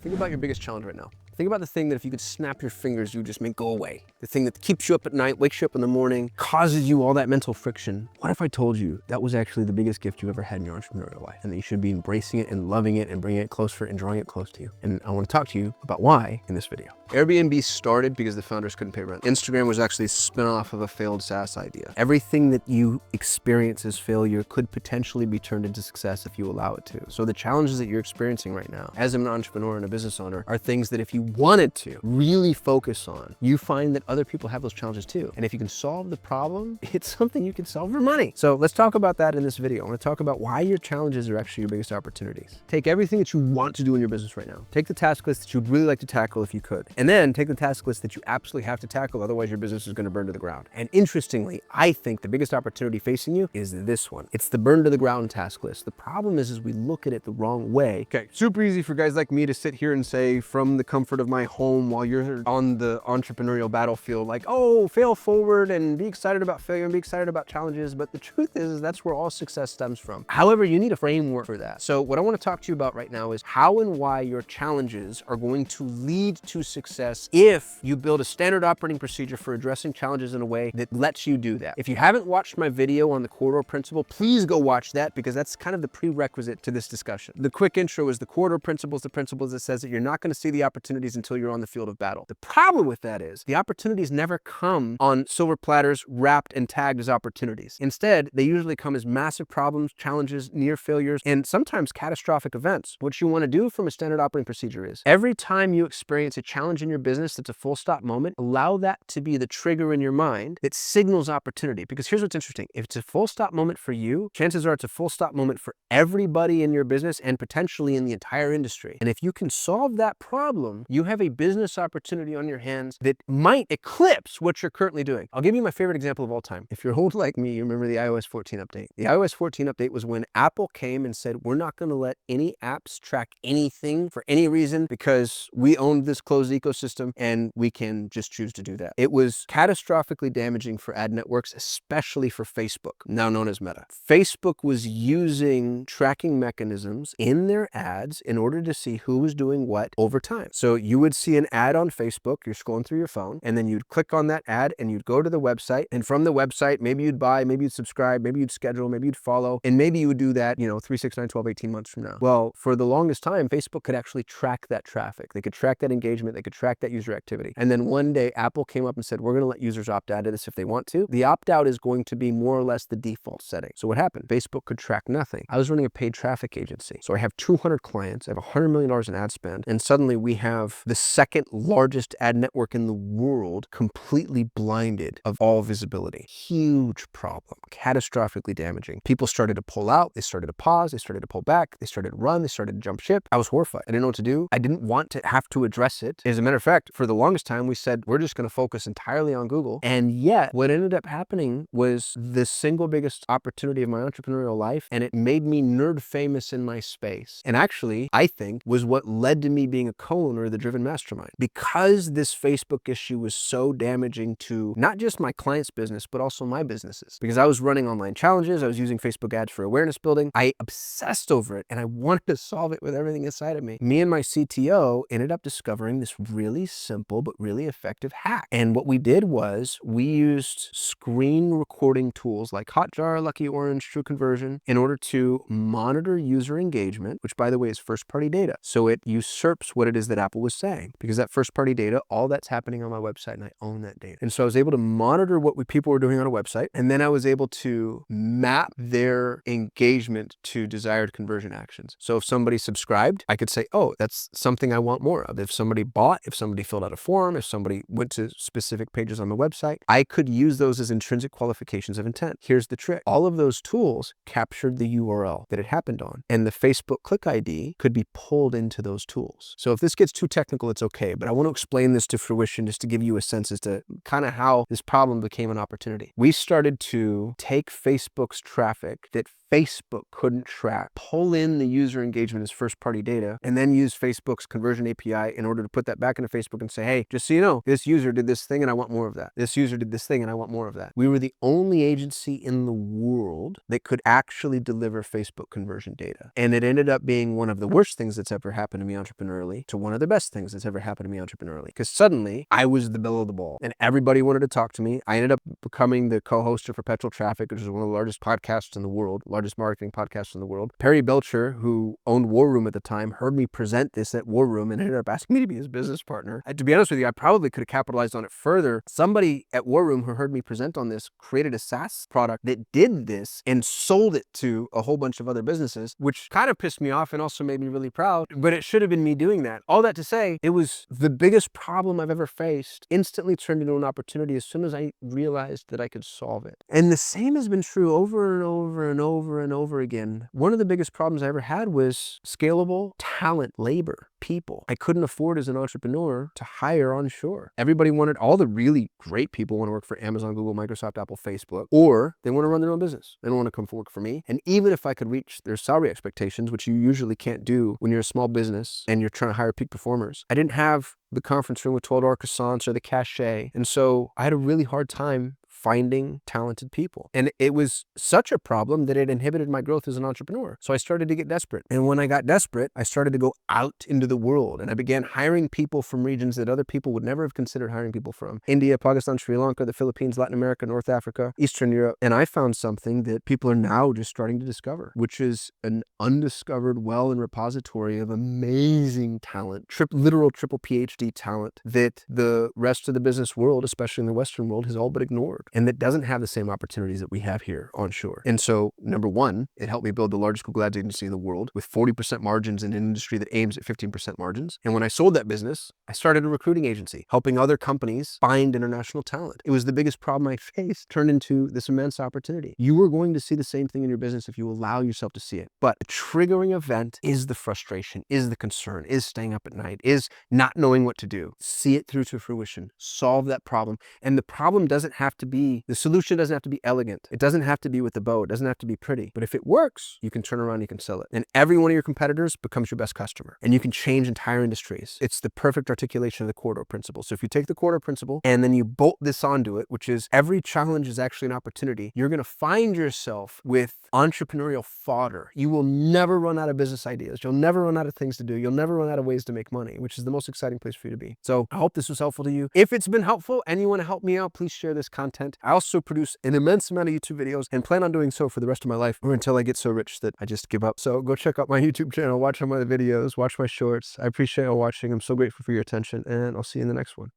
Think about your biggest challenge right now. Think about the thing that if you could snap your fingers, you would just make go away. The thing that keeps you up at night, wakes you up in the morning, causes you all that mental friction. What if I told you that was actually the biggest gift you ever had in your entrepreneurial life, and that you should be embracing it and loving it and bringing it closer and drawing it close to you? And I want to talk to you about why in this video. Airbnb started because the founders couldn't pay rent. Instagram was actually a spin-off of a failed SaaS idea. Everything that you experience as failure could potentially be turned into success if you allow it to. So the challenges that you're experiencing right now as an entrepreneur and a business owner are things that if you wanted to really focus on, you find that other people have those challenges too. And if you can solve the problem, it's something you can solve for money. So let's talk about that in this video. I want to talk about why your challenges are actually your biggest opportunities. Take everything that you want to do in your business right now. Take the task list that you'd really like to tackle if you could. And then take the task list that you absolutely have to tackle, otherwise your business is going to burn to the ground. And interestingly, I think the biggest opportunity facing you is this one. It's the burn to the ground task list. The problem is we look at it the wrong way. Okay, super easy for guys like me to sit here and say from the comfort of my home while you're on the entrepreneurial battlefield, like, oh, fail forward and be excited about failure and be excited about challenges. But the truth is that's where all success stems from. However, you need a framework for that. So what I want to talk to you about right now is how and why your challenges are going to lead to success if you build a standard operating procedure for addressing challenges in a way that lets you do that. If you haven't watched my video on the corridor principle, please go watch that, because that's kind of the prerequisite to this discussion. The quick intro is the corridor principles, the principles that says that you're not going to see the opportunities until you're on the field of battle. The problem with that is the opportunities never come on silver platters wrapped and tagged as opportunities. Instead, they usually come as massive problems, challenges, near failures, and sometimes catastrophic events. What you want to do from a standard operating procedure is every time you experience a challenge in your business that's a full stop moment, allow that to be the trigger in your mind that signals opportunity. Because here's what's interesting. If it's a full stop moment for you, chances are it's a full stop moment for everybody in your business and potentially in the entire industry. And if you can solve that problem, you have a business opportunity on your hands that might eclipse what you're currently doing. I'll give you my favorite example of all time. If you're old like me, you remember the iOS 14 update. The iOS 14 update was when Apple came and said, we're not going to let any apps track anything for any reason because we own this closed ecosystem and we can just choose to do that. It was catastrophically damaging for ad networks, especially for Facebook, now known as Meta. Facebook was using tracking mechanisms in their ads in order to see who was doing what over time. So you would see an ad on Facebook, you're scrolling through your phone, and then you'd click on that ad and you'd go to the website, and from the website, maybe you'd buy, maybe you'd subscribe, maybe you'd schedule, maybe you'd follow, and maybe you would do that, 3, 6, 9, 12, 18 months from now. Well, for the longest time, Facebook could actually track that traffic. They could track that engagement, they could track that user activity. And then one day Apple came up and said, we're going to let users opt out of this if they want to. The opt-out is going to be more or less the default setting. So what happened? Facebook could track nothing. I was running a paid traffic agency. So I have 200 clients, I have $100 million in ad spend, and suddenly we have the second largest ad network in the world completely blinded of all visibility. Huge problem, catastrophically damaging. People started to pull out, they started to pause, they started to pull back, they started to run, they started to jump ship. I was horrified. I didn't know what to do. I didn't want to have to address it. As a matter of fact, for the longest time, we said, we're just going to focus entirely on Google. And yet what ended up happening was the single biggest opportunity of my entrepreneurial life. And it made me nerd famous in my space. And actually, I think was what led to me being a co-owner of the Driven Mastermind. Because this Facebook issue was so damaging to not just my client's business, but also my businesses. Because I was running online challenges, I was using Facebook ads for awareness building. I obsessed over it and I wanted to solve it with everything inside of me. Me and my CTO ended up discovering this really simple but really effective hack. And what we did was we used screen recording tools like Hotjar, Lucky Orange, True Conversion in order to monitor user engagement, which by the way is first-party data. So it usurps what it is that Apple was saying, because that first-party data, all that's happening on my website and I own that data. And so I was able to monitor what people were doing on a website, and then I was able to map their engagement to desired conversion actions. So if somebody subscribed, I could say, oh, that's something I want more of. If somebody bought, if somebody filled out a form, if somebody went to specific pages on the website, I could use those as intrinsic qualifications of intent. Here's the trick. All of those tools captured the URL that it happened on, and the Facebook click ID could be pulled into those tools. So if this gets too technical, it's okay, but I want to explain this to fruition just to give you a sense as to kind of how this problem became an opportunity. We started to take Facebook's traffic that Facebook couldn't track, pull in the user engagement as first-party data, and then use Facebook's conversion API in order to put that back into Facebook and say, hey, just so you know, this user did this thing and I want more of that. This user did this thing and I want more of that. We were the only agency in the world that could actually deliver Facebook conversion data. And it ended up being one of the worst things that's ever happened to me entrepreneurially to one of the best things that's ever happened to me entrepreneurially. Because suddenly I was the belle of the ball and everybody wanted to talk to me. I ended up becoming the co-host of Perpetual Traffic, which is one of the largest podcasts in the world, largest marketing podcasts in the world. Perry Belcher, who owned War Room at the time, heard me present this at War Room and ended up asking me to be his business partner. And to be honest with you, I probably could have capitalized on it further. Somebody at War Room who heard me present on this created a SaaS product that did this and sold it to a whole bunch of other businesses, which kind of pissed me off and also made me really proud, but it should have been me doing that. All that to say, it was the biggest problem I've ever faced, instantly turned into an opportunity as soon as I realized that I could solve it. And the same has been true over and over and over and over again. One of the biggest problems I ever had was scalable talent, labor, people. I couldn't afford as an entrepreneur to hire onshore. Everybody wanted, all the really great people want to work for Amazon, Google, Microsoft, Apple, Facebook, or they want to run their own business. They don't want to come work for me. And even if I could reach their salary expectations, which you usually can't do when you're a small business and you're trying to hire peak performers, I didn't have the conference room with $12 croissants or the cachet. And so I had a really hard time finding talented people. And it was such a problem that it inhibited my growth as an entrepreneur. So I started to get desperate. And when I got desperate, I started to go out into the world and I began hiring people from regions that other people would never have considered hiring people from. India, Pakistan, Sri Lanka, the Philippines, Latin America, North Africa, Eastern Europe. And I found something that people are now just starting to discover, which is an undiscovered well and repository of amazing talent, literal triple PhD talent that the rest of the business world, especially in the Western world, has all but ignored. And that doesn't have the same opportunities that we have here onshore. And so, number one, it helped me build the largest Google Ads agency in the world with 40% margins in an industry that aims at 15% margins. And when I sold that business, I started a recruiting agency, helping other companies find international talent. It was the biggest problem I faced, turned into this immense opportunity. You are going to see the same thing in your business if you allow yourself to see it. But the triggering event is the frustration, is the concern, is staying up at night, is not knowing what to do. See it through to fruition, solve that problem. And the problem doesn't have to be, the solution doesn't have to be elegant. It doesn't have to be with a bow. It doesn't have to be pretty. But if it works, you can turn around, you can sell it. And every one of your competitors becomes your best customer. And you can change entire industries. It's the perfect articulation of the corridor principle. So if you take the corridor principle and then you bolt this onto it, which is every challenge is actually an opportunity, you're going to find yourself with entrepreneurial fodder. You will never run out of business ideas. You'll never run out of things to do. You'll never run out of ways to make money, which is the most exciting place for you to be. So I hope this was helpful to you. If it's been helpful and you want to help me out, please share this content. I also produce an immense amount of YouTube videos and plan on doing so for the rest of my life or until I get so rich that I just give up. So go check out my YouTube channel, watch some of the videos, watch my shorts. I appreciate you all watching. I'm so grateful for your attention and I'll see you in the next one.